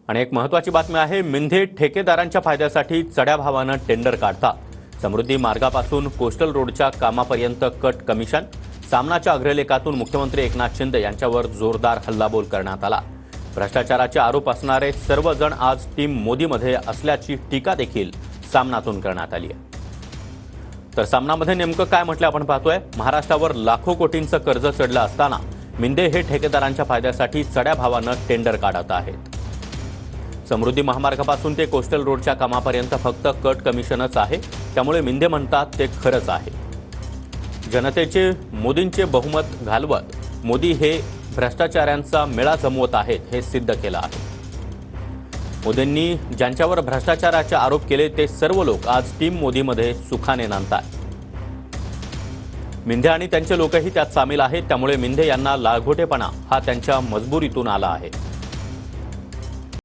आणि एक महत्त्वाची बातमी आहे, मिंधे ठेकेदारांच्या फायद्यासाठी चढ्या भावानं टेंडर काढतात। समृद्धी मार्गापासून कोस्टल रोडच्या कामापर्यंत कट कमिशन। सामनाच्या अग्रलेखातून मुख्यमंत्री एकनाथ शिंदे यांच्यावर जोरदार हल्लाबोल करण्यात आला। भ्रष्टाचाराचे आरोप असणारे सर्वजण आज टीम मोदीमध्ये असल्याची टीका देखील सामनातून करण्यात आली आहे। तर सामनामध्ये नेमकं काय म्हटलं आपण पाहतोय। महाराष्ट्रावर लाखो कोटींचं कर्ज चढलं असताना मिंधे हे ठेकेदारांच्या फायद्यासाठी चढ्या भावानं टेंडर काढत आहेत। समृद्धी महामार्गापासून ते कोस्टल रोडच्या कामापर्यंत फक्त कट कमिशनच आहे, त्यामुळे मिंधे म्हणतात ते खरंच आहे। जनतेचे मोदींचे बहुमत घालवत मोदी हे भ्रष्टाचाऱ्यांचा मेळा जमवत आहेत हे सिद्ध केलं आहे। मोदींनी ज्यांच्यावर भ्रष्टाचाराचे आरोप केले ते सर्व लोक आज टीम मोदीमध्ये सुखाने नांदतात। मिंधे आणि त्यांचे लोकही त्यात सामील आहेत, त्यामुळे मिंधे यांना लाळघोटेपणा हा त्यांच्या मजबुरीतून आला आहे।